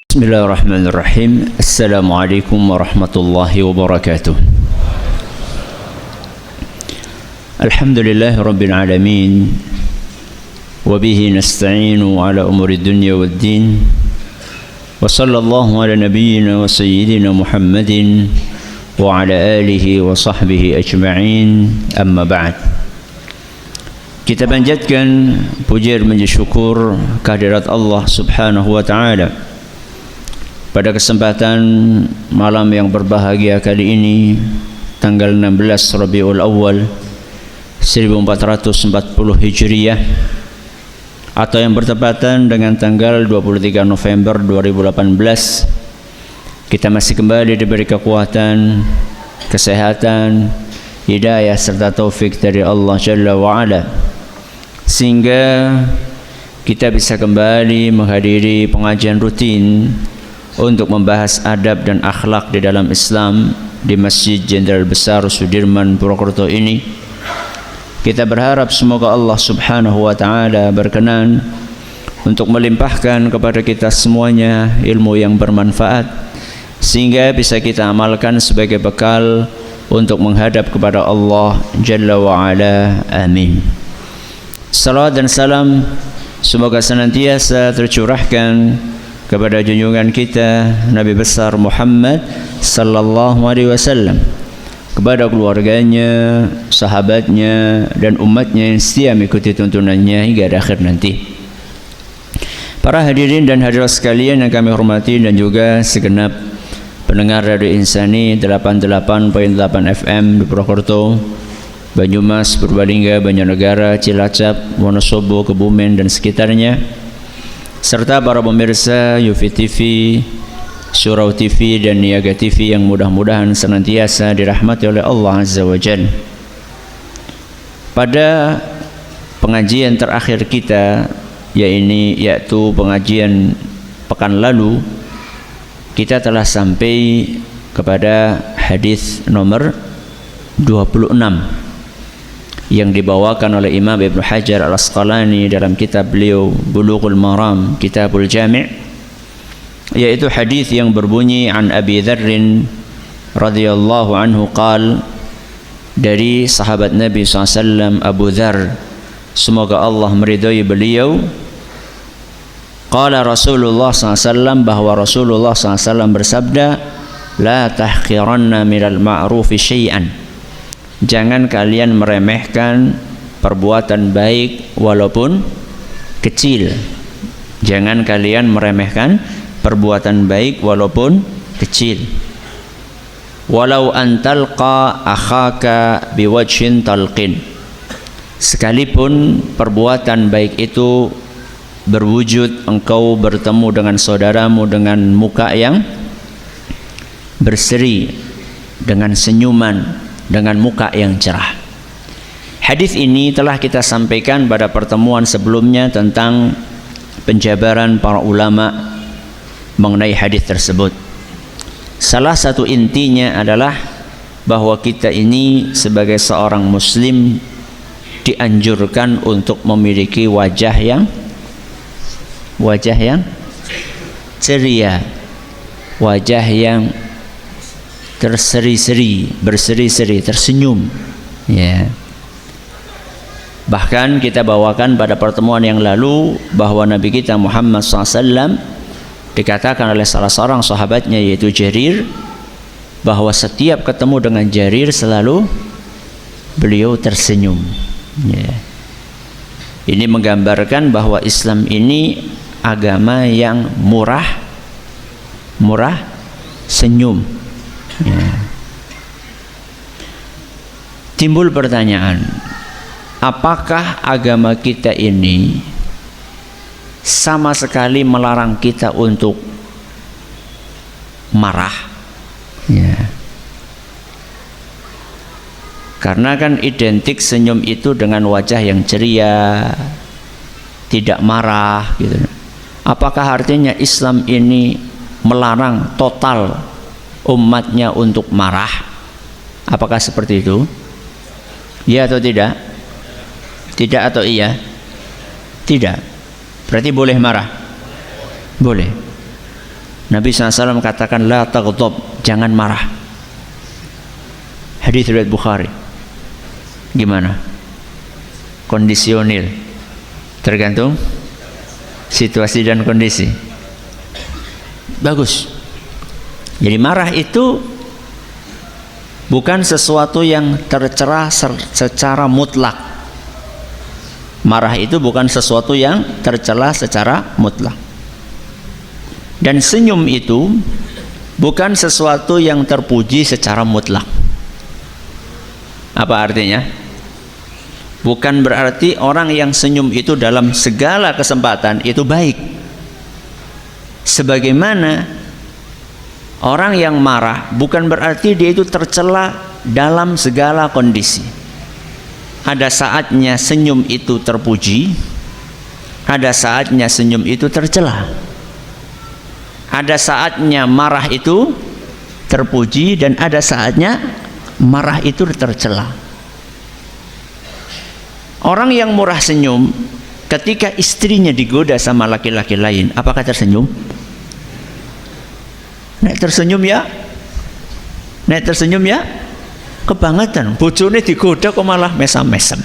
Bismillahirrahmanirrahim. Assalamualaikum warahmatullahi wabarakatuh. Alhamdulillahi rabbil alamin. Wabihi nasta'inu ala umuri dunya waddin. Wa sallallahu ala nabiyyina wa sayyidina Muhammadin wa ala alihi wa sahbihi ajma'in. Amma ba'd. Kita panjatkan puji dan syukur kehadirat Allah Subhanahu wa taala. Pada kesempatan malam yang berbahagia kali ini, tanggal 16 Rabiul Awal 1440 Hijriah, atau yang bertepatan dengan tanggal 23 November 2018, kita masih kembali diberi kekuatan, kesehatan, hidayah serta taufik dari Allah Jalla wa'ala, sehingga kita bisa kembali menghadiri pengajian rutin untuk membahas adab dan akhlak di dalam Islam di Masjid Jenderal Besar Sudirman Purwokerto ini. Kita berharap semoga Allah Subhanahu wa taala berkenan untuk melimpahkan kepada kita semuanya ilmu yang bermanfaat, sehingga bisa kita amalkan sebagai bekal untuk menghadap kepada Allah Jalla wa Ala. Amin. Salawat dan salam semoga senantiasa tercurahkan kepada junjungan kita Nabi besar Muhammad sallallahu alaihi wasallam, kepada keluarganya, sahabatnya, dan umatnya yang setia mengikuti tuntunannya hingga akhir nanti. Para hadirin dan hadirat sekalian yang kami hormati, dan juga segenap pendengar Radio Insani 88.8 FM di Purwokerto, Banyumas, Purbalingga, Banjarnegara, Cilacap, Wonosobo, Kebumen dan sekitarnya, serta para pemirsa Yufi TV, Surau TV dan Niaga TV yang mudah-mudahan senantiasa dirahmati oleh Allah Azza wa Jalla. Pada pengajian terakhir kita, yaitu pengajian pekan lalu, kita telah sampai kepada hadis nomor 26 yang dibawakan oleh Imam Ibnu Hajar Al-Asqalani dalam kitab beliau Bulughul Maram, Kitabul Jami', yaitu hadis yang berbunyi an Abi Dzar radhiyallahu anhu qal, dari sahabat Nabi SAW Abu Dzar, semoga Allah meridhai beliau, qala Rasulullah SAW, bahwa Rasulullah SAW bersabda, la tahqiranna minal ma'rufi syai'an, jangan kalian meremehkan perbuatan baik walaupun kecil. Jangan kalian meremehkan perbuatan baik walaupun kecil. Walau antalqa akhaka biwajhin talqin, sekalipun perbuatan baik itu berwujud engkau bertemu dengan saudaramu dengan muka yang berseri, dengan senyuman, dengan muka yang cerah. Hadis ini telah kita sampaikan pada pertemuan sebelumnya tentang penjabaran para ulama mengenai hadis tersebut. Salah satu intinya adalah bahwa kita ini sebagai seorang muslim dianjurkan untuk memiliki wajah yang ceria, wajah yang berseri-seri, tersenyum, ya. Bahkan kita bawakan pada pertemuan yang lalu bahwa Nabi kita Muhammad SAW dikatakan oleh salah seorang sahabatnya, yaitu Jarir, bahwa setiap ketemu dengan Jarir selalu beliau tersenyum, ya. Ini menggambarkan bahwa Islam ini agama yang murah senyum, ya. Timbul pertanyaan, apakah agama kita ini sama sekali melarang kita untuk marah, ya. Karena kan identik senyum itu dengan wajah yang ceria, tidak marah, gitu. Apakah artinya Islam ini melarang total umatnya untuk marah? Apakah seperti itu? Ya atau tidak? Tidak atau iya? Tidak. Berarti boleh marah? Boleh. Nabi SAW katakan la taghdab, jangan marah. Hadis riwayat Bukhari. Gimana? Kondisional, tergantung situasi dan kondisi. Bagus. Jadi marah itu bukan sesuatu yang tercela secara mutlak. Marah itu bukan sesuatu yang tercela secara mutlak. Dan senyum itu bukan sesuatu yang terpuji secara mutlak. Apa artinya? Bukan berarti orang yang senyum itu dalam segala kesempatan itu baik. Sebagaimana orang yang marah bukan berarti dia itu tercela dalam segala kondisi. Ada saatnya senyum itu terpuji, ada saatnya senyum itu tercela. Ada saatnya marah itu terpuji dan ada saatnya marah itu tercela. Orang yang murah senyum ketika istrinya digoda sama laki-laki lain, apakah tersenyum? Nek tersenyum ya? Nek tersenyum ya? Kebangetan. Bojone digoda kok malah mesam-mesam.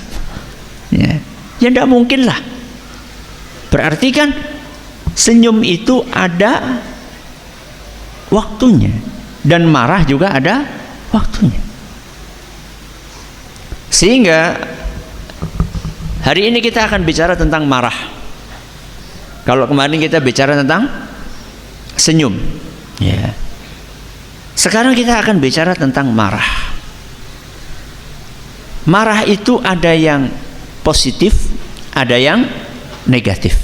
Ya, ya tidak mungkin lah. Berarti kan senyum itu ada waktunya dan marah juga ada waktunya. Sehingga hari ini kita akan bicara tentang marah. Kalau kemarin kita bicara tentang senyum, ya. Sekarang kita akan bicara tentang marah. Marah itu ada yang positif, ada yang negatif.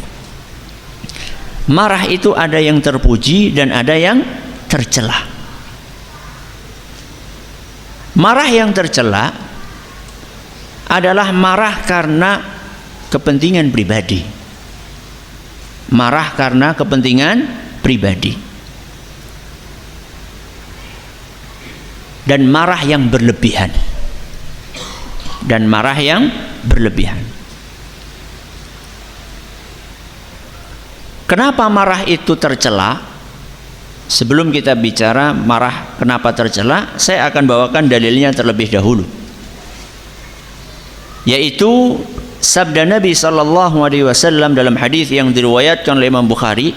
Marah itu ada yang terpuji dan ada yang tercela. Marah yang tercela adalah marah karena kepentingan pribadi. Marah karena kepentingan pribadi. Dan marah yang berlebihan. Dan marah yang berlebihan. Kenapa marah itu tercela? Sebelum kita bicara marah kenapa tercela, saya akan bawakan dalilnya terlebih dahulu. Yaitu sabda Nabi SAW dalam hadis yang diriwayatkan oleh Imam Bukhari,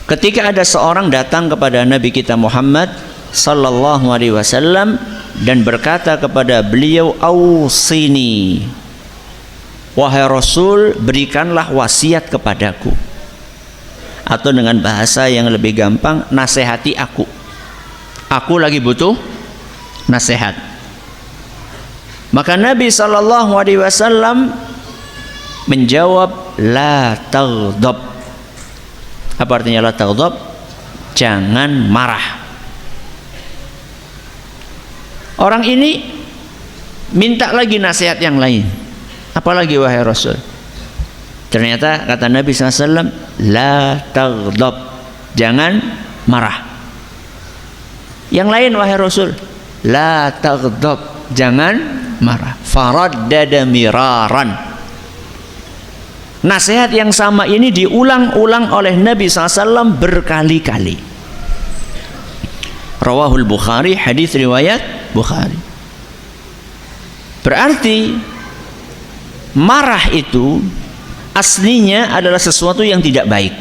ketika ada seorang datang kepada Nabi kita Muhammad SAW dan berkata kepada beliau, "Ausini, wahai Rasul, berikanlah wasiat kepadaku." Atau dengan bahasa yang lebih gampang, nasihati aku. Aku lagi butuh nasihat. Maka Nabi SAW menjawab, la taghdab. Apa artinya la taghdab? Jangan marah. Orang ini minta lagi nasihat yang lain. Apalagi wahai Rasul? Ternyata kata Nabi SAW, la taghdab, jangan marah. Yang lain wahai Rasul, la taghdab, jangan marah. Faraddada miraran. Nasihat yang sama ini diulang-ulang oleh Nabi SAW berkali-kali. Rawahul Bukhari, hadis riwayat Bukhari. Berarti marah itu aslinya adalah sesuatu yang tidak baik.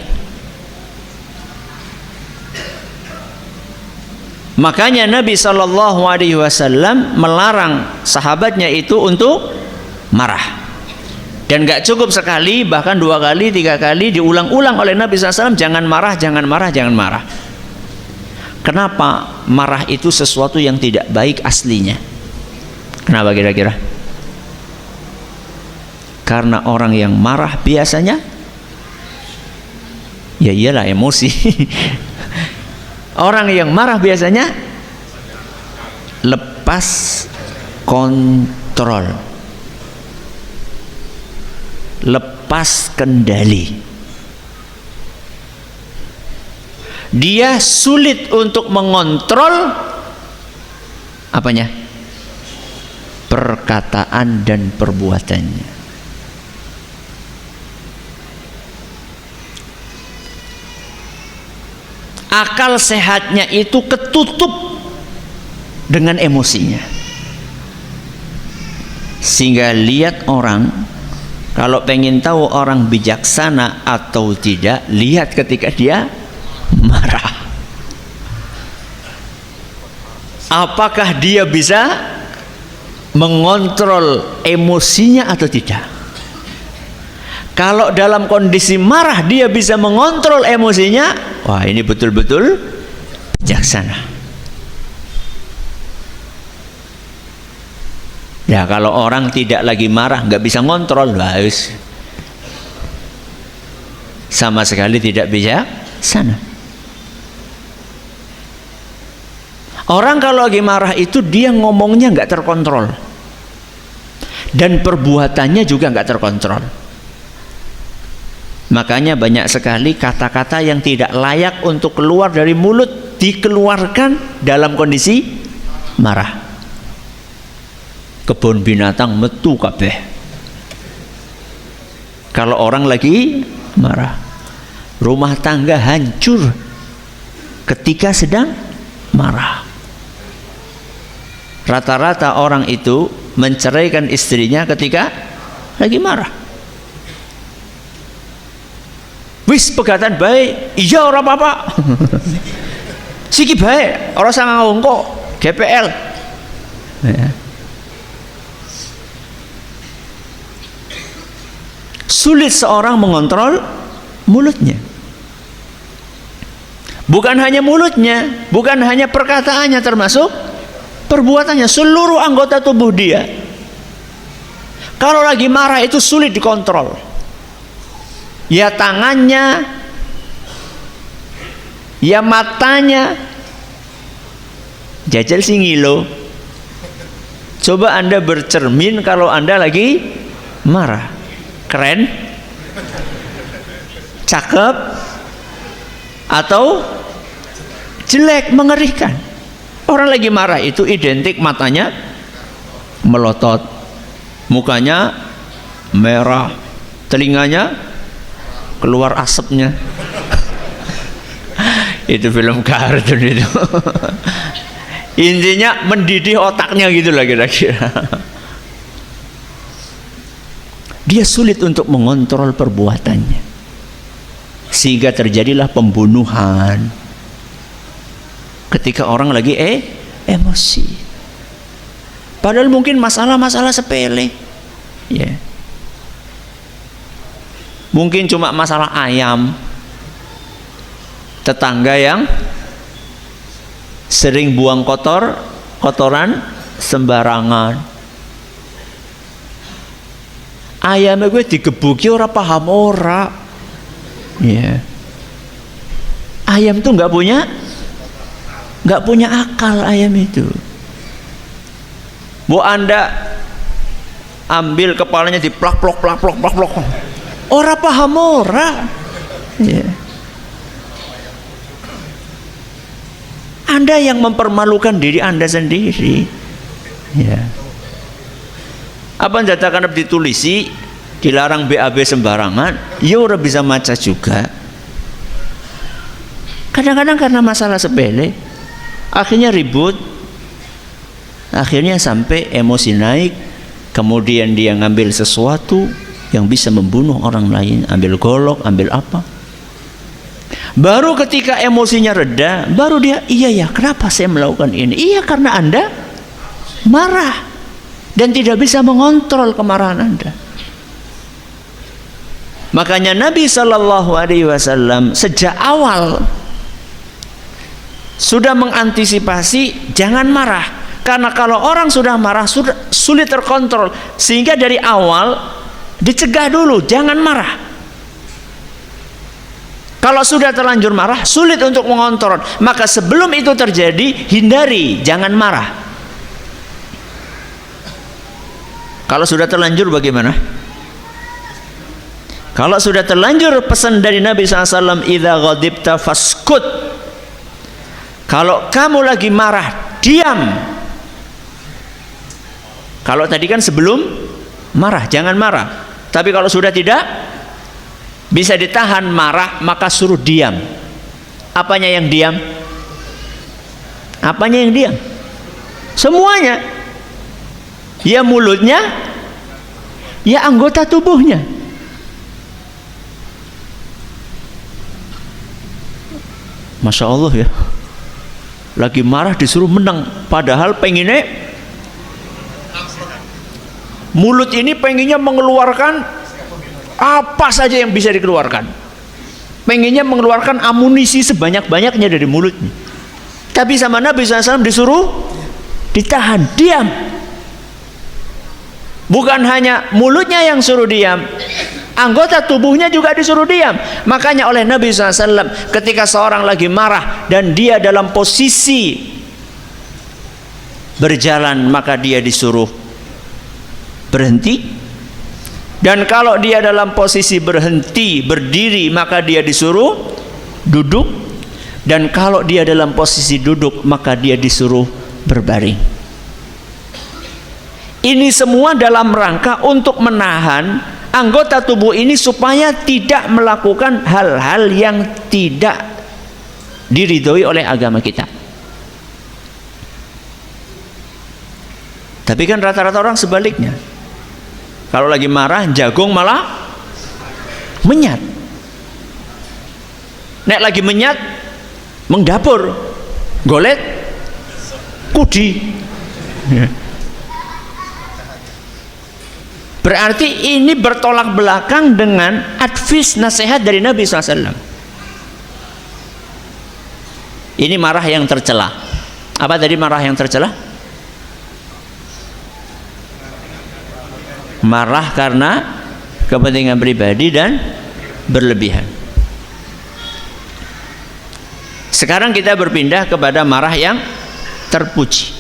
Makanya Nabi SAW melarang sahabatnya itu untuk marah. Dan gak cukup sekali, bahkan 2 kali, 3 kali diulang-ulang oleh Nabi SAW, jangan marah, jangan marah, jangan marah. Kenapa? Marah itu sesuatu yang tidak baik aslinya. Kenapa kira-kira? Karena orang yang marah biasanya, ya iyalah emosi. Orang yang marah biasanya lepas kontrol, lepas kendali. Dia sulit untuk mengontrol apanya? Perkataan dan perbuatannya. akal sehatnya itu ketutup dengan emosinya. Sehingga lihat orang, kalau pengen tahu orang bijaksana atau tidak, lihat ketika dia marah. Apakah dia bisa mengontrol emosinya atau tidak? Kalau dalam kondisi marah dia bisa mengontrol emosinya, wah ini betul-betul bijaksana. Ya kalau orang tidak lagi marah, nggak bisa ngontrol, harus sama sekali tidak bijaksana. Orang kalau lagi marah itu dia ngomongnya nggak terkontrol dan perbuatannya juga nggak terkontrol. Makanya banyak sekali kata-kata yang tidak layak untuk keluar dari mulut dikeluarkan dalam kondisi marah. Kebun binatang metu kabeh kalau orang lagi marah. Rumah tangga hancur ketika sedang marah. Rata-rata orang itu menceraikan istrinya ketika lagi marah. Wis pegatan baik, iya ora apa-apa. Siki baik, ora sang ngongko, GPL. Ya. Sulit seorang mengontrol mulutnya. Bukan hanya mulutnya, bukan hanya perkataannya, termasuk perbuatannya, seluruh anggota tubuh dia. Kalau lagi marah itu sulit dikontrol. Ya tangannya, ya matanya. Jajal sing ngilo. Coba Anda bercermin kalau Anda lagi marah. Keren, cakep, atau jelek, mengerikan. Orang lagi marah itu identik matanya melotot, mukanya merah, telinganya keluar asapnya. Itu film kartun itu. Intinya mendidih otaknya gitulah kira-kira. Dia sulit untuk mengontrol perbuatannya, sehingga terjadilah pembunuhan ketika orang lagi emosi. Padahal mungkin masalah-masalah sepele, ya. Mungkin cuma masalah ayam, tetangga yang sering buang kotoran sembarangan. Ayamnya gue digebuki ora paham ora. Ya. Ayam tuh nggak punya akal ayam itu. Bu Anda ambil kepalanya diplak-plok. Ora paham ora. Ya. Anda yang mempermalukan diri Anda sendiri. Ya. Apa jatakan ditulisi dilarang BAB sembarangan, ya udah bisa maca juga. Kadang-kadang karena masalah sepele, akhirnya ribut, akhirnya sampai emosi naik, kemudian dia ngambil sesuatu yang bisa membunuh orang lain, ambil golok, ambil apa. Baru ketika emosinya reda, baru dia, iya ya, kenapa saya melakukan ini? Iya karena Anda marah dan tidak bisa mengontrol kemarahan Anda. Makanya Nabi SAW sejak awal sudah mengantisipasi jangan marah, karena kalau orang sudah marah sudah sulit terkontrol, sehingga dari awal dicegah dulu jangan marah. Kalau sudah terlanjur marah sulit untuk mengontrol, maka sebelum itu terjadi hindari, jangan marah. Kalau sudah terlanjur bagaimana? Kalau sudah terlanjur, pesan dari Nabi SAW, idza ghadibta faskut. Kalau kamu lagi marah, diam. Kalau tadi kan sebelum marah, jangan marah. Tapi kalau sudah tidak bisa ditahan marah, maka suruh diam. Apanya yang diam? Apanya yang diam? Semuanya. Ya mulutnya, ya anggota tubuhnya. Masya Allah ya. Lagi marah disuruh menang, padahal pengennya mulut ini pengennya mengeluarkan apa saja yang bisa dikeluarkan, pengennya mengeluarkan amunisi sebanyak-banyaknya dari mulutnya. Tapi sama Nabi SAW disuruh ditahan, diam. Bukan hanya mulutnya yang suruh diam, anggota tubuhnya juga disuruh diam. Makanya oleh Nabi SAW ketika seorang lagi marah dan dia dalam posisi berjalan, maka dia disuruh berhenti. Dan kalau dia dalam posisi berhenti, berdiri, maka dia disuruh duduk. Dan kalau dia dalam posisi duduk, maka dia disuruh berbaring. Ini semua dalam rangka untuk menahan anggota tubuh ini supaya tidak melakukan hal-hal yang tidak diridhoi oleh agama kita. Tapi kan rata-rata orang sebaliknya. Kalau lagi marah, jagung malah menyat. Nek lagi menyat, mengdapur, golet, kudi. Berarti ini bertolak belakang dengan advis nasihat dari Nabi SAW. Ini marah yang tercela. Apa tadi marah yang tercela? Marah karena kepentingan pribadi dan berlebihan. Sekarang kita berpindah kepada marah yang terpuji.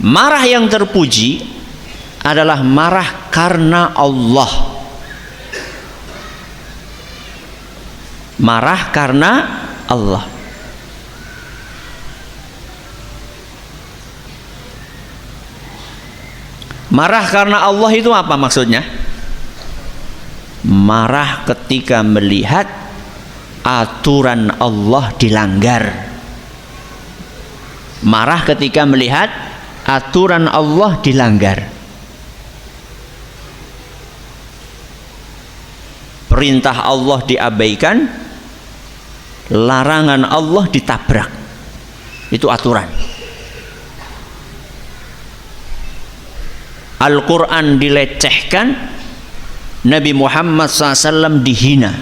Marah yang terpuji adalah marah karena Allah. Marah karena Allah. Marah karena Allah itu apa maksudnya? Marah ketika melihat aturan Allah dilanggar. Marah ketika melihat aturan Allah dilanggar. Perintah Allah diabaikan, larangan Allah ditabrak. Itu aturan. Al-Quran dilecehkan, Nabi Muhammad SAW dihina,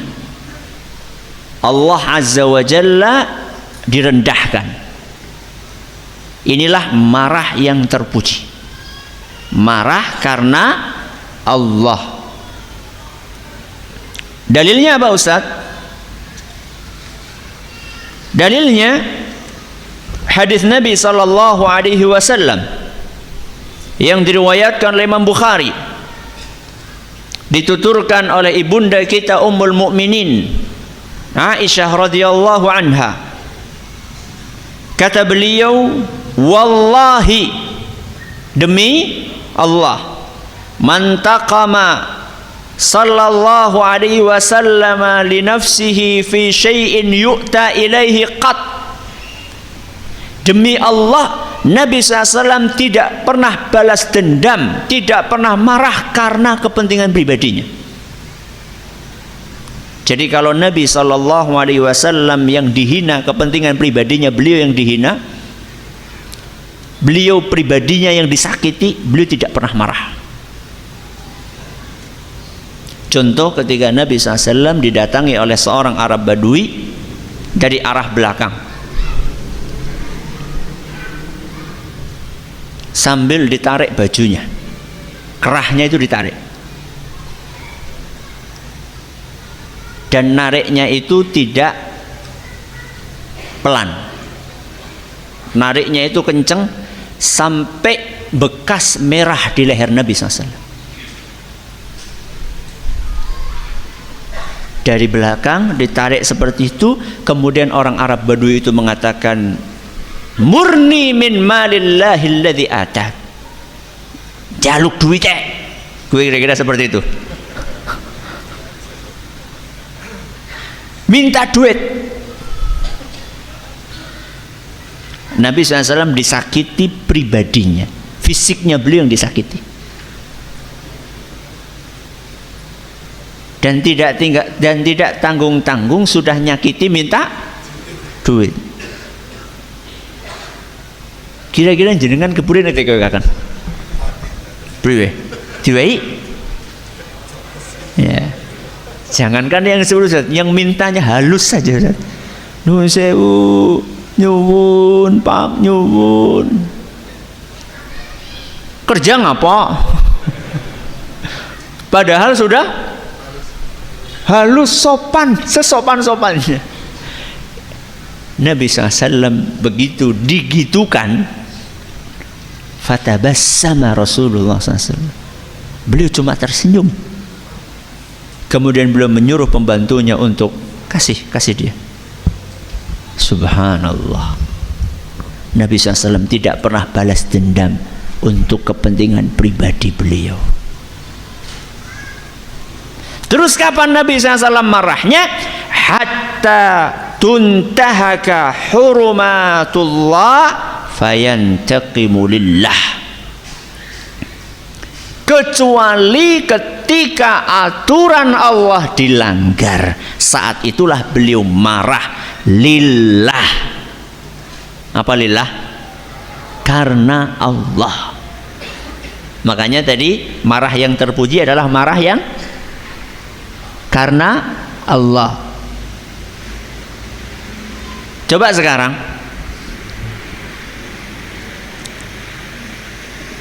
Allah Azza wa Jalla direndahkan. Inilah marah yang terpuji. Marah karena Allah. Dalilnya apa Ustaz? Dalilnya hadis Nabi sallallahu alaihi wasallam yang diriwayatkan oleh Imam Bukhari, dituturkan oleh ibunda kita Ummul Mukminin Aisyah radhiyallahu anha. Kata beliau, wallahi, demi Allah, man taqama sallallahu alaihi wasallam li nafsihi fi syai'in yu'ta ilaihi qat. Demi Allah, Nabi SAW tidak pernah balas dendam, tidak pernah marah karena kepentingan pribadinya. Jadi kalau Nabi SAW yang dihina, kepentingan pribadinya beliau yang dihina, beliau pribadinya yang disakiti, beliau tidak pernah marah. Contoh ketika Nabi SAW didatangi oleh seorang Arab Badui dari arah belakang, sambil ditarik bajunya, kerahnya itu ditarik, dan nariknya itu tidak pelan, nariknya itu kenceng sampai bekas merah di leher Nabi SAW. Dari belakang ditarik seperti itu, kemudian orang Arab Badui itu mengatakan, murni min malillahi alladhi atak, jaluk duit cek. Gue kira-kira seperti itu. minta duit. Nabi SAW disakiti pribadinya, fisiknya beliau yang disakiti, dan tidak tanggung-tanggung sudah nyakiti minta duit. Kira-kira jenengan kepuri nanti katakan priwe diwai ya. Jangankan yang sebelum yang mintanya halus saja, nuwun sewu, nyuwun pak, nyuwun. Kerja ngapa? Padahal sudah halus, sopan, sesopan-sopannya. Nabi SAW begitu digitukan, fatabassama Rasulullah SAW. Beliau cuma tersenyum. Kemudian beliau menyuruh pembantunya untuk kasih dia. Subhanallah. Nabi SAW tidak pernah balas dendam untuk kepentingan pribadi beliau. Terus kapan Nabi SAW marahnya? Hatta tuntahaka hurumatullah fayantaqimu lillah. Kecuali ketika aturan Allah dilanggar, saat itulah beliau marah lillah. Apa lillah? Karena Allah. Makanya tadi marah yang terpuji adalah marah yang karena Allah. Coba sekarang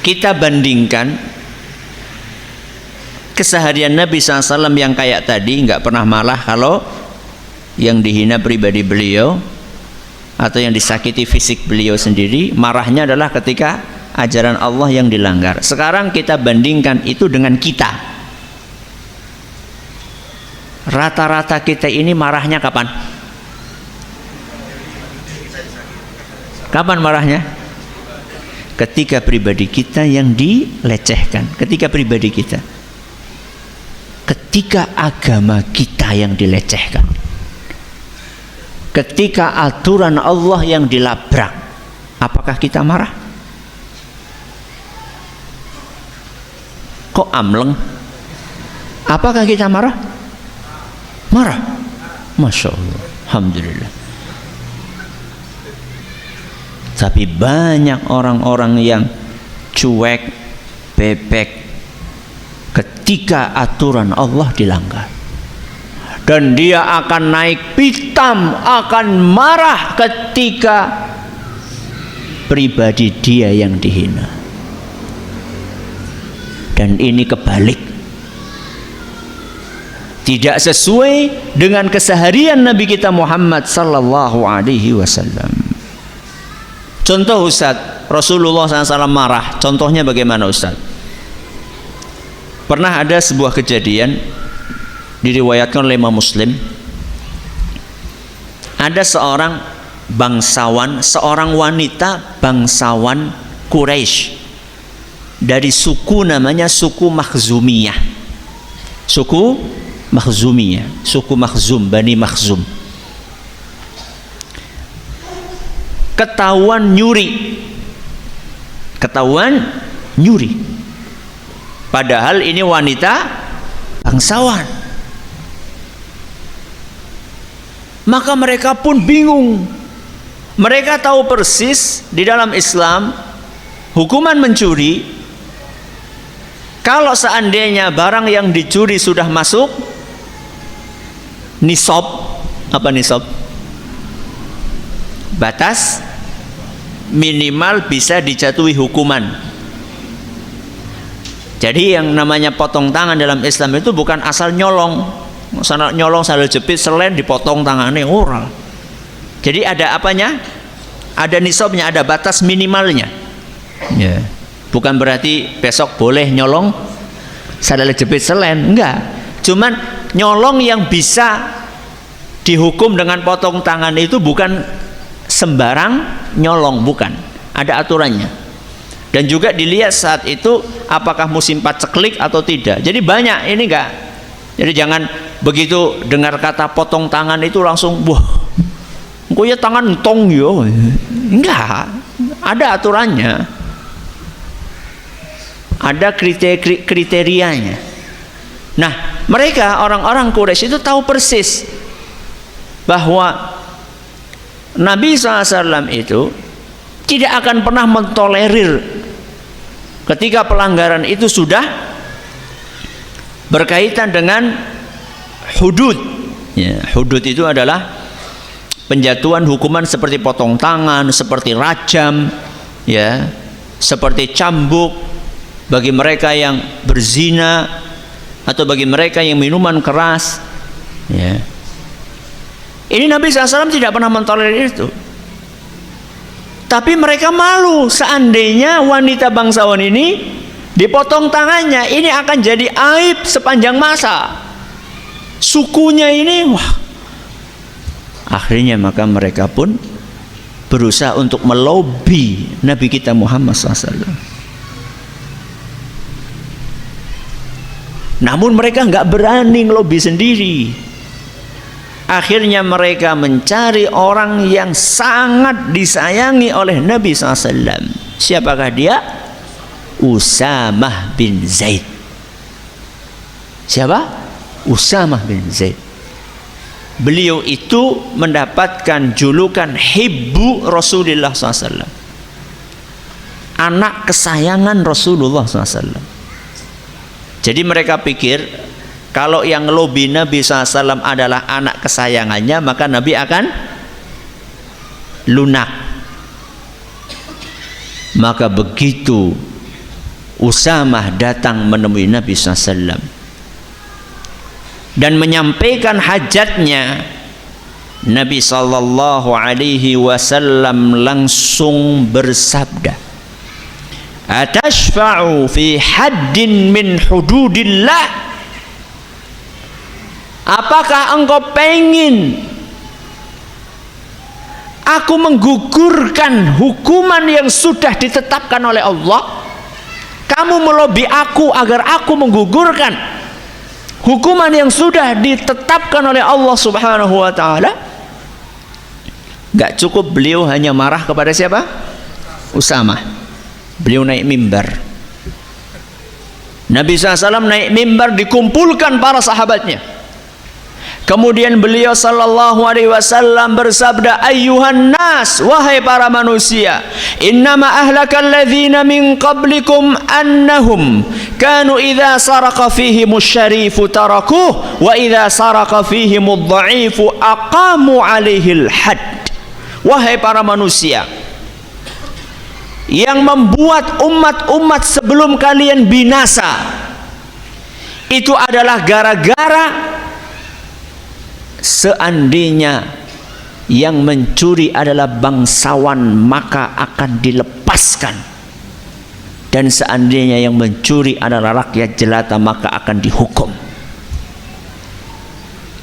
kita bandingkan keseharian Nabi SAW yang kayak tadi, nggak pernah malah kalau yang dihina pribadi beliau atau yang disakiti fisik beliau sendiri. Marahnya adalah ketika ajaran Allah yang dilanggar. Sekarang kita bandingkan itu dengan kita. Rata-rata kita ini marahnya kapan? Kapan marahnya? Ketika pribadi kita yang dilecehkan, ketika pribadi kita, ketika agama kita yang dilecehkan, ketika aturan Allah yang dilabrak, apakah kita marah? Kok amleng? Apakah kita marah? Marah. Masya Allah, alhamdulillah. Tapi banyak orang-orang yang cuek, bebek ketika aturan Allah dilanggar, dan dia akan naik pitam, akan marah ketika pribadi dia yang dihina. Dan ini kebalik, tidak sesuai dengan keseharian Nabi kita Muhammad sallallahu alaihi wasallam. Contoh Ustaz, Rasulullah SAW marah, contohnya bagaimana Ustaz? Pernah ada sebuah kejadian diriwayatkan oleh Imam Muslim. Ada seorang bangsawan, seorang wanita bangsawan Quraisy dari suku namanya suku Makhzumiyah. Suku Makhzumiyah, suku Makhzum, Bani Makhzum. Ketahuan nyuri. Padahal ini wanita bangsawan. Maka mereka pun bingung. Mereka tahu persis di dalam Islam hukuman mencuri, kalau seandainya barang yang dicuri sudah masuk nisab. Apa nisab? Batas minimal bisa dijatuhi hukuman. Jadi yang namanya potong tangan dalam Islam itu bukan asal nyolong sambil jepit selen dipotong tangannya, oral. Jadi ada apanya? Ada nisabnya, ada batas minimalnya. Ya. Bukan berarti besok boleh nyolong sambil jepit selen, enggak. Cuman nyolong yang bisa dihukum dengan potong tangan itu bukan sembarang nyolong, bukan, ada aturannya. Dan juga dilihat saat itu apakah musim paceklik atau tidak. Jadi banyak ini Jadi jangan begitu dengar kata potong tangan itu langsung wah, engko ya tangan tong yo. Enggak, ada aturannya. Ada kriterianya. Nah, mereka orang-orang Quraisy itu tahu persis bahwa Nabi SAW itu tidak akan pernah mentolerir ketika pelanggaran itu sudah berkaitan dengan hudud. Ya, hudud itu adalah penjatuhan hukuman seperti potong tangan, seperti rajam, ya, seperti cambuk bagi mereka yang berzina atau bagi mereka yang minuman keras. Ya. Ini Nabi SAW tidak pernah mentolerir itu. Tapi mereka malu seandainya wanita bangsawan ini dipotong tangannya, ini akan jadi aib sepanjang masa. Sukunya ini, wah. Akhirnya maka mereka pun berusaha untuk melobi Nabi kita Muhammad SAW. Namun mereka nggak berani ngelobi sendiri. Akhirnya mereka mencari orang yang sangat disayangi oleh Nabi SAW. Siapakah dia? Usamah bin Zaid. Siapa? Usamah bin Zaid. Beliau itu mendapatkan julukan Hibbu Rasulullah SAW, anak kesayangan Rasulullah SAW. Jadi mereka pikir kalau yang ngelobi Nabi SAW adalah anak kesayangannya, maka Nabi akan lunak. Maka begitu Usamah datang menemui Nabi SAW dan menyampaikan hajatnya, Nabi SAW langsung bersabda, atashfa'u fi haddin min hududillah, apakah engkau pengen aku menggugurkan hukuman yang sudah ditetapkan oleh Allah? Kamu melobi aku agar aku menggugurkan hukuman yang sudah ditetapkan oleh Allah Subhanahu wa ta'ala? Gak cukup beliau hanya marah kepada siapa? Usamah. Beliau naik mimbar. Nabi SAW naik mimbar, dikumpulkan para sahabatnya. Kemudian beliau sallallahu alaihi wasallam bersabda, ayyuhan nas, wahai para manusia, innama ahlakal ladzina min qablikum annahum kanu idza saraqa fihimus syarifu tarakuh wa idza saraqa fihimud dha'ifu aqamu alaihil hadd. Wahai para manusia, yang membuat umat-umat sebelum kalian binasa itu adalah gara-gara seandainya yang mencuri adalah bangsawan maka akan dilepaskan, dan seandainya yang mencuri adalah rakyat jelata maka akan dihukum.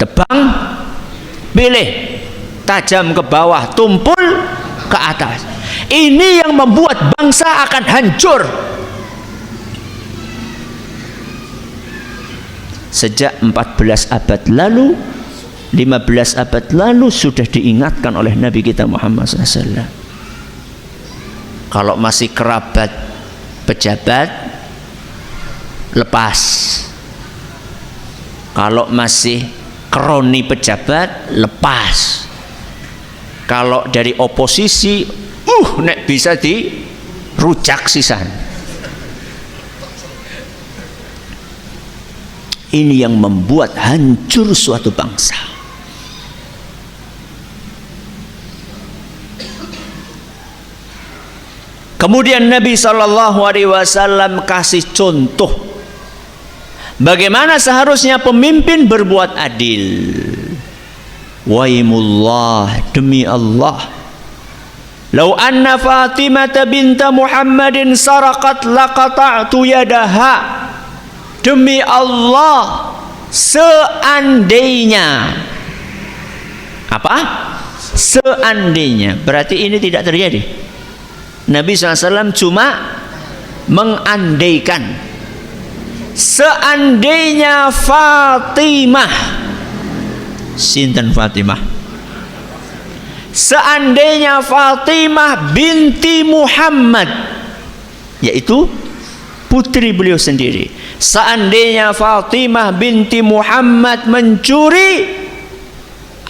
Tebang pilih, tajam ke bawah, tumpul ke atas. Ini yang membuat bangsa akan hancur. Sejak 14 abad lalu, 15 abad lalu sudah diingatkan oleh Nabi kita Muhammad SAW. Kalau masih kerabat pejabat, lepas. Kalau masih kroni pejabat, lepas. Kalau dari oposisi, nek bisa dirujak sisan. Ini yang membuat hancur suatu bangsa. Kemudian Nabi SAW kasih contoh bagaimana seharusnya pemimpin berbuat adil. Waimullah, demi Allah, lau anna Fatimah binta Muhammadin saraqat laqata'tu yadaha. Demi Allah, seandainya apa? Seandainya, berarti ini tidak terjadi. Nabi SAW cuma mengandaikan. seandainya Fatimah, sinten Fatimah, seandainya Fatimah binti Muhammad, yaitu putri beliau sendiri, seandainya Fatimah binti Muhammad mencuri,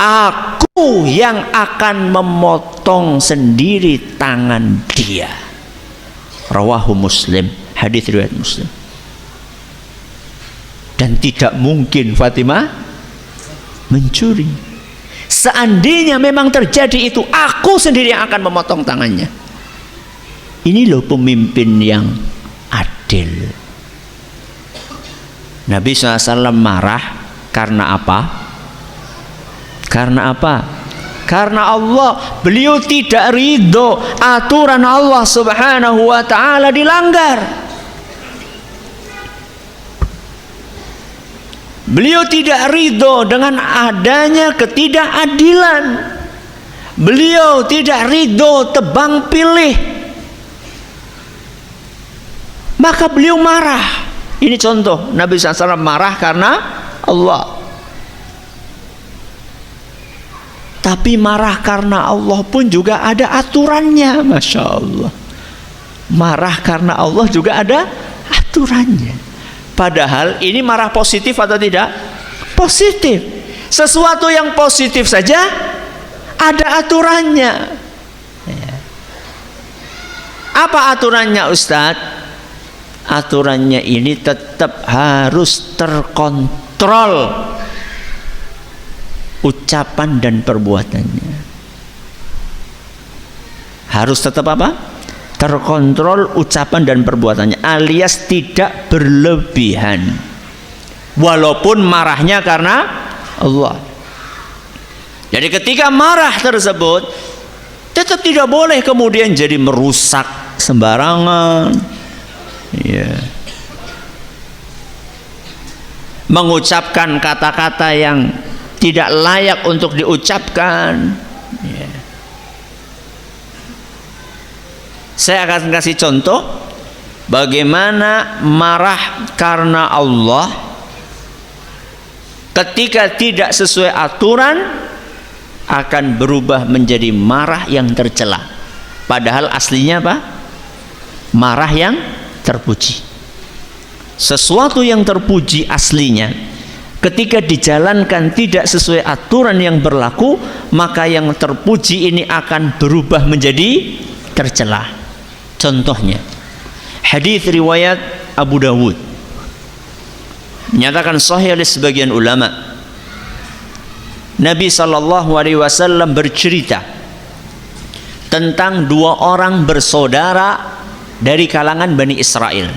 aku yang akan memotong sendiri tangan dia. Rawahu Muslim, hadis riwayat Muslim. Dan tidak mungkin Fatimah mencuri. Seandainya memang terjadi itu, aku sendiri yang akan memotong tangannya. Ini loh pemimpin yang adil. Nabi SAW marah karena apa? Karena apa? Karena Allah, beliau tidak ridho aturan Allah Subhanahu wa ta'ala dilanggar. Beliau tidak ridho dengan adanya ketidakadilan. Beliau tidak ridho tebang pilih. Maka beliau marah. Ini contoh, Nabi SAW marah karena Allah. Tapi marah karena Allah pun juga ada aturannya. Masya Allah. Marah karena Allah juga ada aturannya. Padahal ini marah positif atau tidak? Positif. Sesuatu yang positif saja ada aturannya. Apa aturannya, Ustadz? Aturannya ini tetap harus terkontrol ucapan dan perbuatannya. Harus tetap apa? Terkontrol ucapan dan perbuatannya, alias tidak berlebihan. Walaupun marahnya karena Allah. Jadi ketika marah tersebut tetap tidak boleh kemudian jadi merusak sembarangan. Ya. Mengucapkan kata-kata yang tidak layak untuk diucapkan. Ya. Saya akan kasih contoh bagaimana marah karena Allah ketika tidak sesuai aturan akan berubah menjadi marah yang tercela. Padahal aslinya apa? Marah yang terpuji. Sesuatu yang terpuji aslinya ketika dijalankan tidak sesuai aturan yang berlaku, maka yang terpuji ini akan berubah menjadi tercela. Contohnya hadis riwayat Abu Dawud menyatakan sahih oleh sebagian ulama. Nabi SAW bercerita tentang dua orang bersaudara dari kalangan Bani Israel.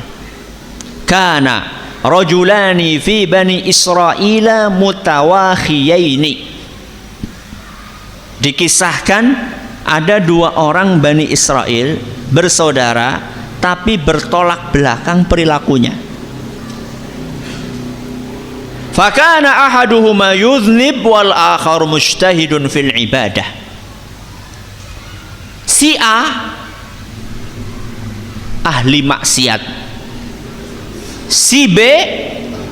Kana rajulani fi Bani Israila mutawakhiyaini. Dikisahkan ada dua orang Bani Israel bersaudara tapi bertolak belakang perilakunya. Fakana ahaduhuma yudhnib wal akhar mujtahidun fil ibadah. Si A ahli maksiat, si B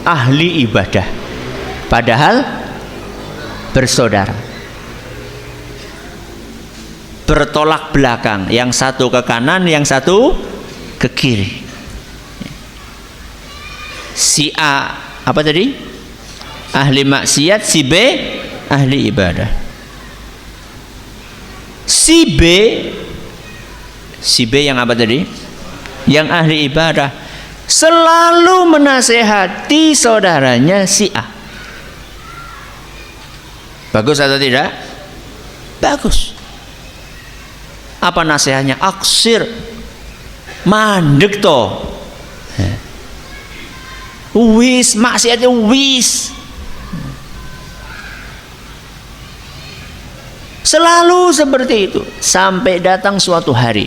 ahli ibadah, padahal bersaudara. Bertolak belakang, yang satu ke kanan, yang satu ke kiri. Si A apa tadi? Ahli maksiat, si B ahli ibadah. Si B yang apa tadi? Yang ahli ibadah selalu menasehati saudaranya si A. Bagus atau tidak? Bagus. Apa nasihatnya? Aksir, mandek to, wis maksiatnya wis. Selalu seperti itu sampai datang suatu hari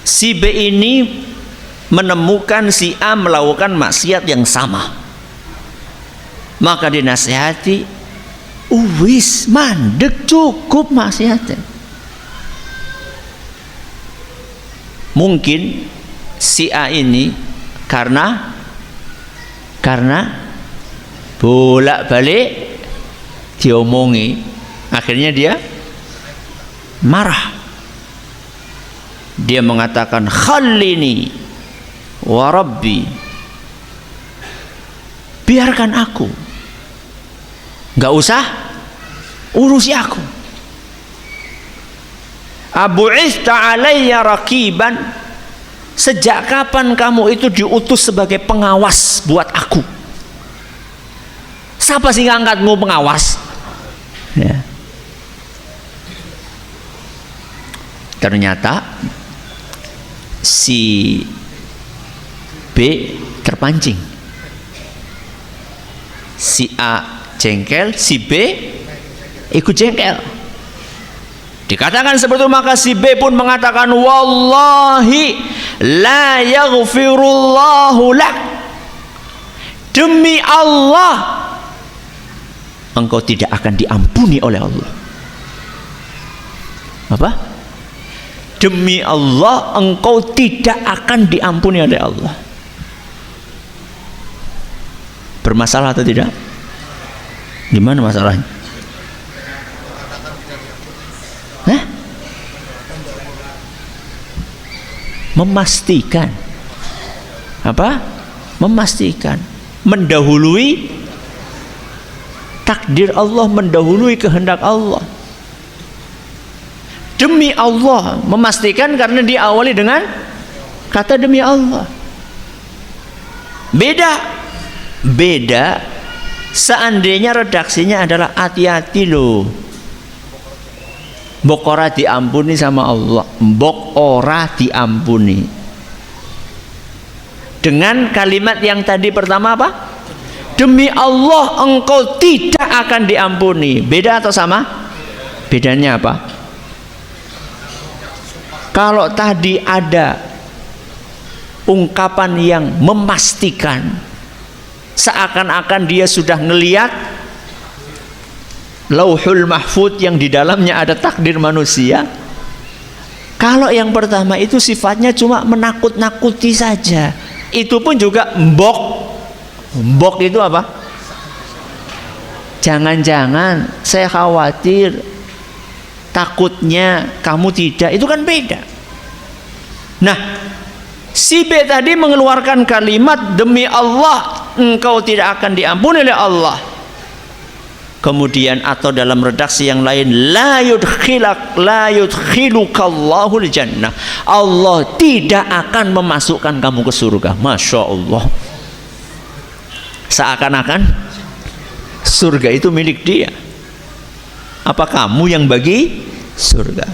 si B ini menemukan si A melakukan maksiat yang sama, maka dinasihati, wis mandek, cukup maksiatnya. Mungkin si A ini karena bolak-balik diomongi, akhirnya dia marah. Dia mengatakan khallini wa rabbi, biarkan aku, nggak usah urusi aku. Abu'ista alayya raqiban, sejak kapan kamu itu diutus sebagai pengawas buat aku? Siapa sih ngangkatmu pengawas? Ya. Ternyata si B terpancing. Si A jengkel, si B ikut jengkel. Dikatakan seperti itu, maka si B pun mengatakan, wallahi la yaghfirullahu lak, demi Allah engkau tidak akan diampuni oleh Allah. Apa? Demi Allah engkau tidak akan diampuni oleh Allah. Bermasalah atau tidak? Gimana masalahnya? Hah? Memastikan apa? Memastikan, mendahului takdir Allah, mendahului kehendak Allah. Demi Allah, memastikan karena diawali dengan kata demi Allah. Beda seandainya redaksinya adalah hati-hati loh, mbok ora diampuni sama Allah, mbok ora diampuni. Dengan kalimat yang tadi pertama apa? Demi Allah engkau tidak akan diampuni. Beda atau sama? Bedanya apa? Kalau tadi ada ungkapan yang memastikan, seakan-akan dia sudah ngelihat Lauhul Mahfud yang di dalamnya ada takdir manusia. Kalau yang pertama itu sifatnya cuma menakut-nakuti saja. Itu pun juga mbok itu apa? Jangan-jangan saya khawatir, takutnya kamu tidak. Itu kan beda. Nah, si B tadi mengeluarkan kalimat demi Allah engkau tidak akan diampuni oleh Allah. Kemudian atau dalam redaksi yang lain, la yudkhilukallahul jannah, Allah tidak akan memasukkan kamu ke surga. Masya Allah. Seakan-akan surga itu milik dia. Apa kamu yang bagi surga?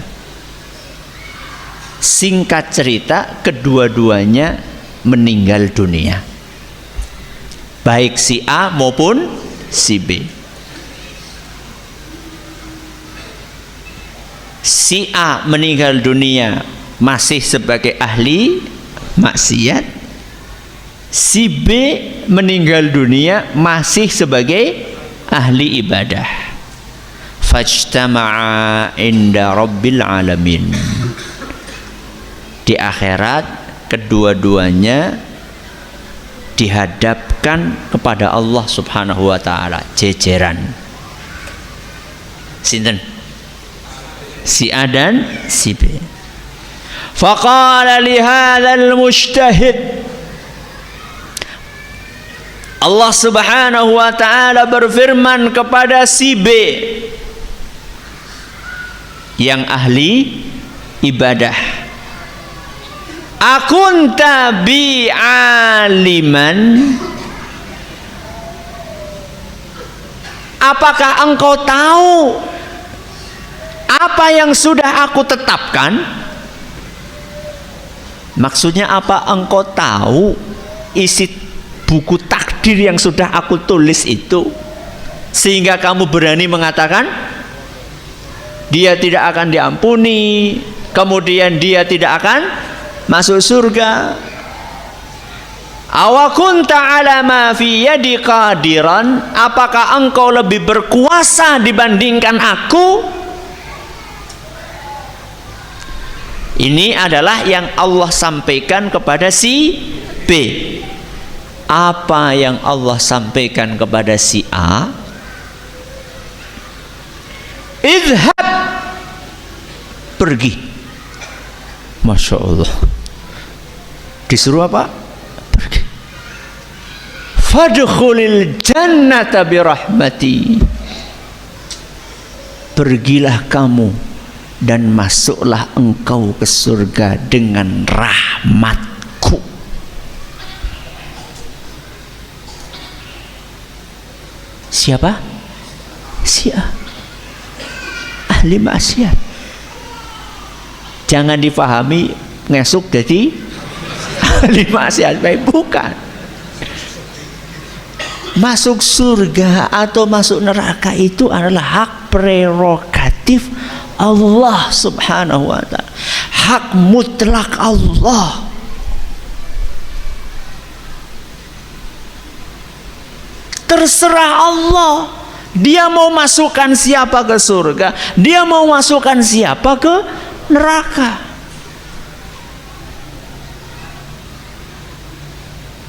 Singkat cerita, kedua-duanya meninggal dunia, baik si A maupun si B. Si A meninggal dunia masih sebagai ahli maksiat, si B meninggal dunia masih sebagai ahli ibadah. Fajtama'a inda rabbil alamin. Di akhirat kedua-duanya dihadapkan kepada Allah Subhanahu wa taala, jejeran. Sinten? Si A dan si B. Faqala li hadzal mujtahid, Allah Subhanahu wa taala berfirman kepada si B yang ahli ibadah, akunta bi aliman, apakah engkau tahu apa yang sudah aku tetapkan? Maksudnya apa engkau tahu isi buku takdir yang sudah aku tulis itu, sehingga kamu berani mengatakan dia tidak akan diampuni, kemudian dia tidak akan masuk surga? Awakunta ala ma fi yadi qadiran, apakah engkau lebih berkuasa dibandingkan aku? Ini adalah yang Allah sampaikan kepada si B. Apa yang Allah sampaikan kepada si A? Idhab, pergi. Masya Allah. Disuruh apa? Pergi. Fadkhulil jannata birahmati. Pergilah kamu dan masuklah engkau ke surga dengan rahmatku. Siapa? Si A, ahli maksiat. Jangan difahami ngesuk jadi ahli maksiat, baik, bukan. Masuk surga atau masuk neraka itu adalah hak prerogatif Allah subhanahu wa ta'ala, hak mutlak Allah. Terserah Allah, dia mau masukkan siapa ke surga, dia mau masukkan siapa ke neraka.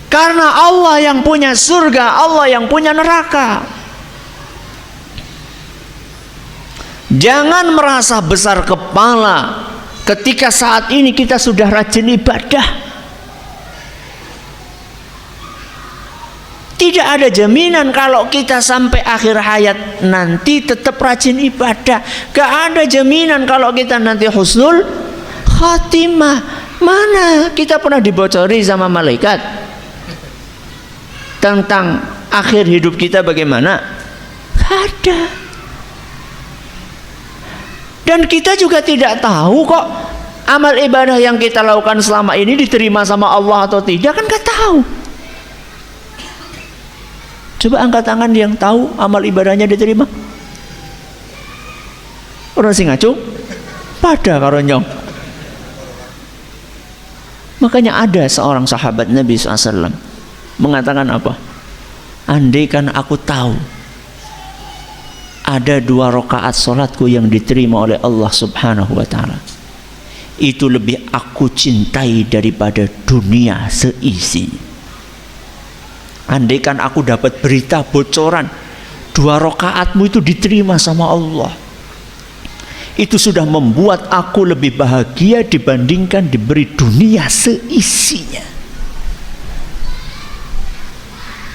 Karena Allah yang punya surga, Allah yang punya neraka. Jangan merasa besar kepala ketika saat ini kita sudah rajin ibadah. Tidak ada jaminan kalau kita sampai akhir hayat nanti tetap rajin ibadah. Gak ada jaminan kalau kita nanti husnul khatimah. Mana kita pernah dibocori sama malaikat tentang akhir hidup kita bagaimana? Gak ada. Dan kita juga tidak tahu kok amal ibadah yang kita lakukan selama ini diterima sama Allah atau tidak, kan gak tahu. Coba angkat tangan yang tahu amal ibadahnya diterima. Orang sing ngacung pada karonyong. Makanya ada seorang sahabat Nabi SAW mengatakan apa? Andaikan aku tahu ada 2 rakaat salatku yang diterima oleh Allah subhanahu wa ta'ala, itu lebih aku cintai daripada dunia seisi. Andaikan aku dapat berita bocoran 2 rakaatmu itu diterima sama Allah, itu sudah membuat aku lebih bahagia dibandingkan diberi dunia seisinya.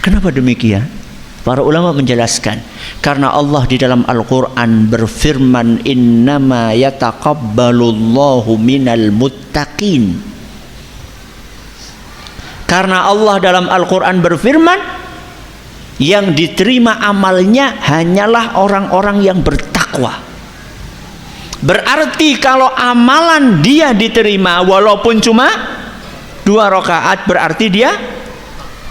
Kenapa demikian? Para ulama menjelaskan, karena Allah di dalam Al-Quran berfirman, innama yataqabbalullahu minal muttaqin. Karena Allah dalam Al-Quran berfirman, yang diterima amalnya hanyalah orang-orang yang bertakwa. Berarti kalau amalan dia diterima walaupun cuma 2 rakaat, berarti dia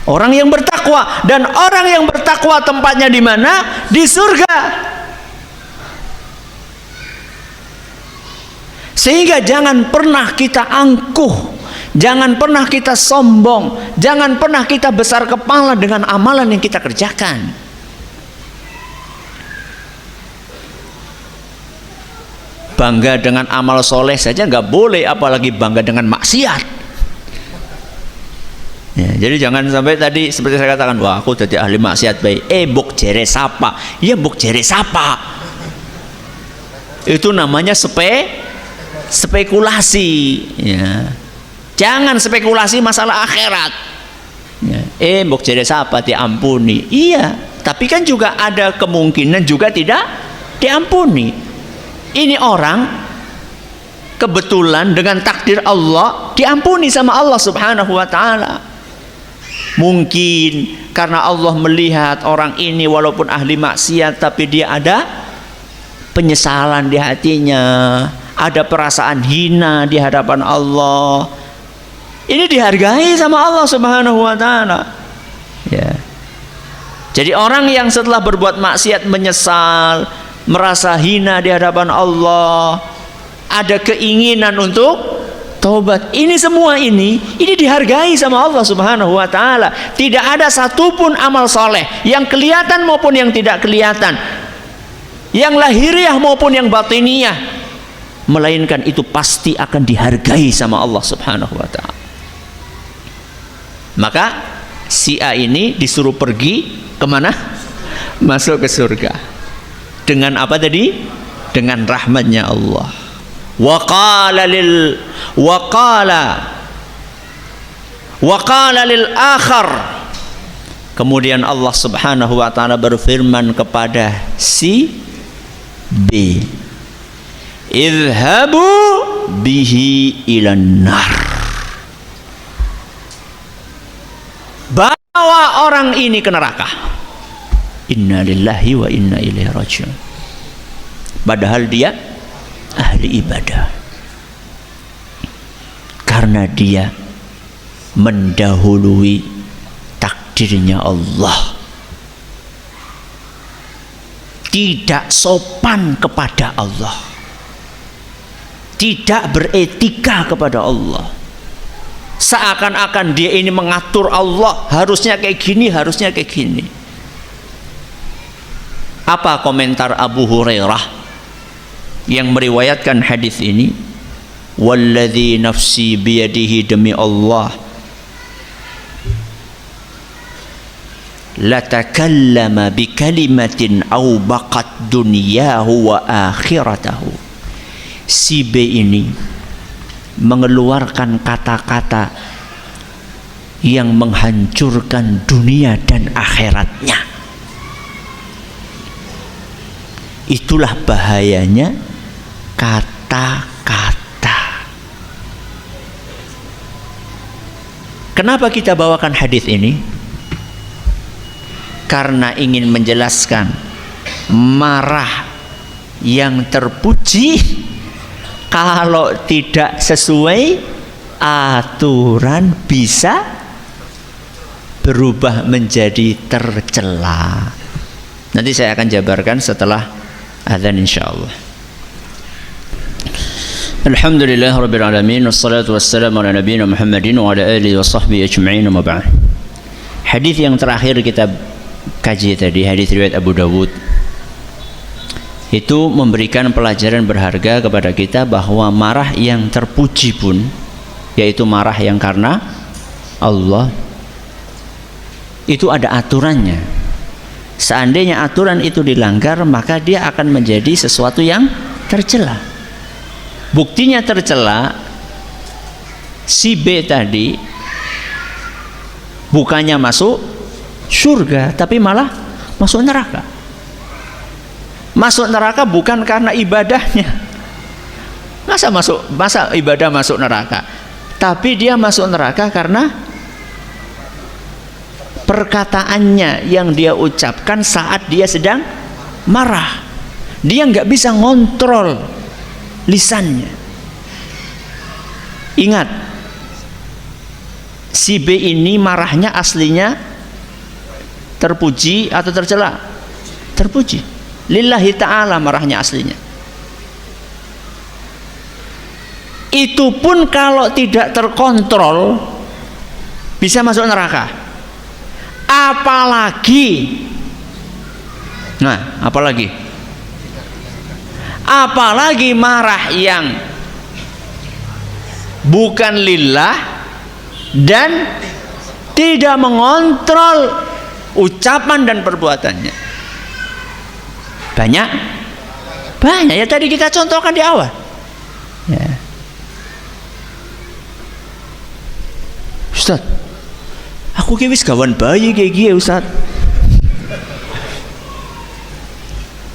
orang yang bertakwa. Dan orang yang bertakwa tempatnya di mana? Di surga. Sehingga jangan pernah kita angkuh, jangan pernah kita sombong, jangan pernah kita besar kepala dengan amalan yang kita kerjakan. Bangga dengan amal soleh saja nggak boleh, apalagi bangga dengan maksiat. Ya, jadi jangan sampai tadi seperti saya katakan, wah aku jadi ahli maksiat baik. Buk jere sapa? Ya buk jere sapa? Itu namanya spekulasi. Ya. Jangan spekulasi masalah akhirat. Ya. Buk jere sapa diampuni? Iya, tapi kan juga ada kemungkinan juga tidak diampuni. Ini orang kebetulan dengan takdir Allah diampuni sama Allah subhanahu wa ta'ala. Mungkin karena Allah melihat orang ini walaupun ahli maksiat, tapi dia ada penyesalan di hatinya, ada perasaan hina di hadapan Allah. Ini dihargai sama Allah subhanahu wa ta'ala. Ya. Jadi orang yang setelah berbuat maksiat menyesal, merasa hina di hadapan Allah, ada keinginan untuk taubat, ini semua ini dihargai sama Allah subhanahu wa ta'ala. Tidak ada satupun amal soleh yang kelihatan maupun yang tidak kelihatan, yang lahiriah maupun yang batiniyah, melainkan itu pasti akan dihargai sama Allah Subhanahu wa ta'ala. Maka si A ini disuruh pergi kemana? Masuk ke surga. Dengan apa tadi? Dengan rahmatnya Allah. Wa qala lil akhar. Kemudian Allah Subhanahu wa ta'ala berfirman kepada si B, idhabu bihi ilan nar. Bawa orang ini ke neraka. Inna lillahi wa inna ilaihi raji'un. Padahal dia ahli ibadah, karena dia mendahului takdirnya Allah, tidak sopan kepada Allah, tidak beretika kepada Allah, seakan-akan dia ini mengatur Allah, harusnya kayak gini, harusnya kayak gini. Apa komentar Abu Hurairah yang meriwayatkan hadis ini? Walladzi nafsi biyadihi, demi Allah, latakallama bikalimatin au baqat dunyahu wa akhiratahu. Si B ini mengeluarkan kata-kata yang menghancurkan dunia dan akhiratnya. Itulah bahayanya kata-kata. Kenapa kita bawakan hadis ini? Karena ingin menjelaskan marah yang terpuji kalau tidak sesuai aturan bisa berubah menjadi tercela. Nanti saya akan jabarkan setelah adzan insyaallah. Alhamdulillah rabbil alamin, wassalatu wassalamu ala nabiyina Muhammadin wa ala alihi wa sahbihi ajma'in, wa ba'd. Hadis yang terakhir kita kaji tadi, hadis riwayat Abu Dawud, itu memberikan pelajaran berharga kepada kita bahwa marah yang terpuji pun, yaitu marah yang karena Allah, itu ada aturannya. Seandainya aturan itu dilanggar, maka dia akan menjadi sesuatu yang tercela. Buktinya tercela, si B tadi bukannya masuk surga, tapi malah masuk neraka. Masuk neraka bukan karena ibadahnya. Masa ibadah masuk neraka? Tapi dia masuk neraka karena perkataannya yang dia ucapkan saat dia sedang marah. Dia nggak bisa ngontrol lisannya. Ingat, si B ini marahnya aslinya terpuji atau tercela? Terpuji. Lillahi ta'ala marahnya aslinya. Itu pun kalau tidak terkontrol bisa masuk neraka. Apalagi marah yang bukan lillah dan tidak mengontrol ucapan dan perbuatannya. Banyak ya, tadi kita contohkan di awal ya. Ustaz, aku wis gawan bayi kayak gini Ustaz.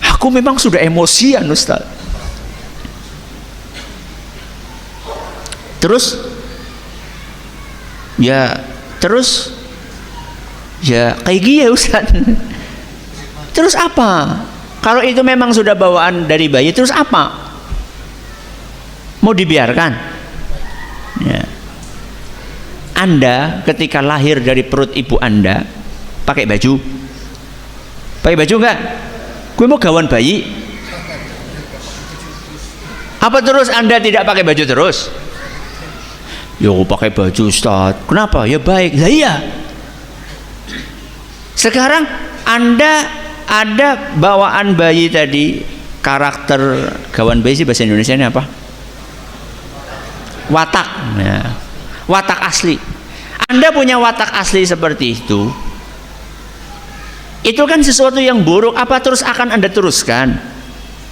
Aku memang sudah emosian Ustaz. Terus ya kayak gini Ustaz. Terus apa? Kalau itu memang sudah bawaan dari bayi, terus apa? Mau dibiarkan? Ya. Anda ketika lahir dari perut ibu Anda pakai baju? Pakai baju enggak? Gue mau gawan bayi. Apa terus Anda tidak pakai baju terus? Yo, pakai baju Ustaz. Kenapa? Ya baik. Lah iya. Sekarang Anda ada bawaan bayi tadi, karakter gawan bayi sih bahasa Indonesia ini apa? watak, ya. Watak asli. Anda punya watak asli seperti itu kan sesuatu yang buruk. Apa terus akan Anda teruskan?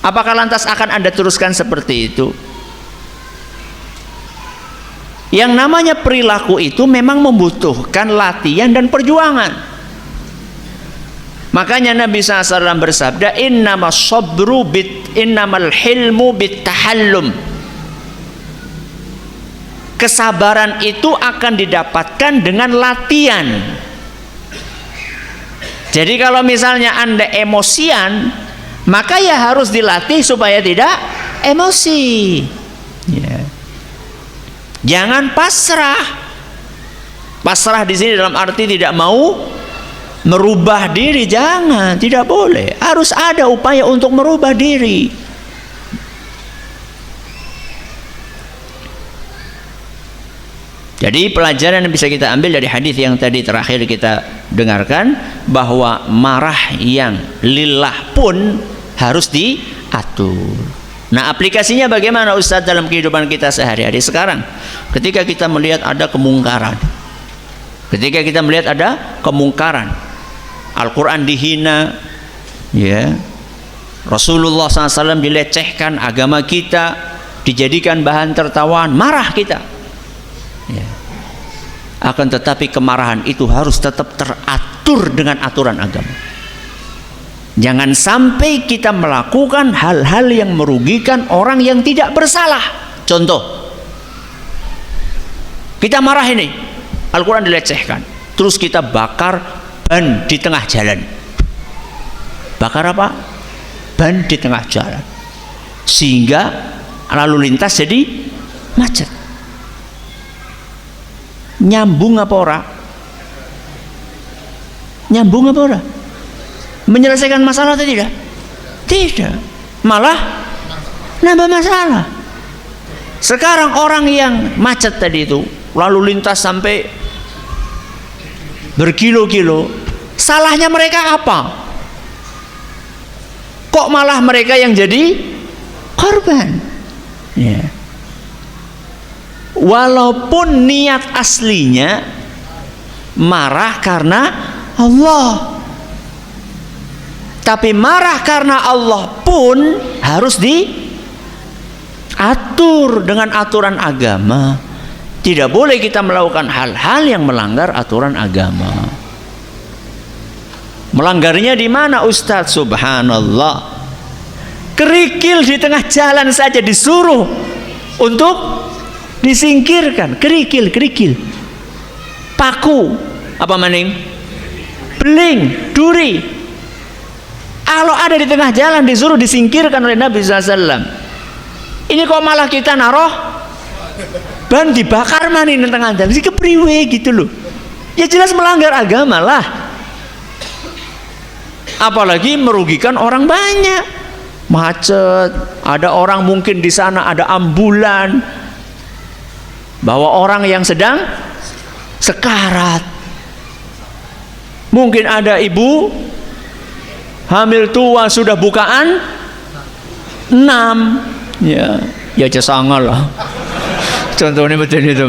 Apakah lantas akan Anda teruskan seperti itu? Yang namanya perilaku itu memang membutuhkan latihan dan perjuangan. Makanya Nabi SAW bersabda, innamal hilmu bittahallum. Kesabaran itu akan didapatkan dengan latihan. Jadi kalau misalnya Anda emosian, maka ya harus dilatih supaya tidak emosi. Ya. Jangan pasrah. Pasrah di sini dalam arti tidak mau merubah diri, jangan, tidak boleh. Harus ada upaya untuk merubah diri. Jadi pelajaran yang bisa kita ambil dari hadis yang tadi terakhir kita dengarkan, bahwa marah yang lillah pun harus diatur. Nah, aplikasinya bagaimana Ustaz dalam kehidupan kita sehari-hari sekarang? Ketika kita melihat ada kemungkaran, Al-Quran dihina, ya, Rasulullah SAW dilecehkan, agama kita dijadikan bahan tertawaan, marah kita. Ya. Akan tetapi kemarahan itu harus tetap teratur dengan aturan agama. Jangan sampai kita melakukan hal-hal yang merugikan orang yang tidak bersalah. Contoh, kita marah ini, Al-Quran dilecehkan, terus kita bakar ban di tengah jalan. Bakar apa? Ban di tengah jalan, sehingga lalu lintas jadi macet. Nyambung apa ora? Nyambung apa ora? Menyelesaikan masalah atau tidak? Tidak, malah nambah masalah. Sekarang orang yang macet tadi itu, lalu lintas sampai berkilo-kilo, salahnya mereka apa? Kok malah mereka yang jadi korban? Ya. Walaupun niat aslinya marah karena Allah, tapi marah karena Allah pun harus diatur dengan aturan agama. Tidak boleh kita melakukan hal-hal yang melanggar aturan agama. Melanggarnya di mana Ustadz? Subhanallah, kerikil di tengah jalan saja disuruh untuk disingkirkan. Kerikil, paku, apa maning, beling, duri, kalau ada di tengah jalan disuruh disingkirkan oleh Nabi SAW. Ini kok malah kita naruh ban dibakar mana di tengah jalan, sih kepriwe gitu loh. Ya jelas melanggar agama lah, apalagi merugikan orang banyak. Macet, ada orang mungkin di sana, ada ambulan bawa orang yang sedang sekarat, mungkin ada ibu hamil tua sudah bukaan 6, ya cesangal lah contohnya betul itu.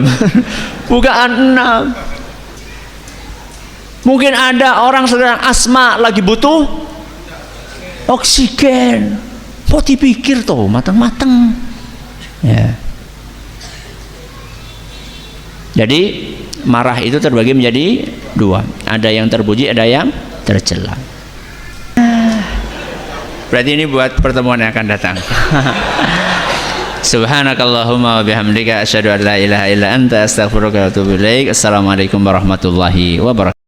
Bukaan 6. Mungkin ada orang sedang asma lagi butuh oksigen, kok dipikir tuh matang-matang, ya. Jadi marah itu terbagi menjadi 2, ada yang terpuji, ada yang tercela. Berarti ini buat pertemuan yang akan datang. Subhanakallahumma wa bihamdika asyhadu an la ilaha illa anta astaghfiruka wa atubu ilaik. Assalamualaikum warahmatullahi wabarakatuh.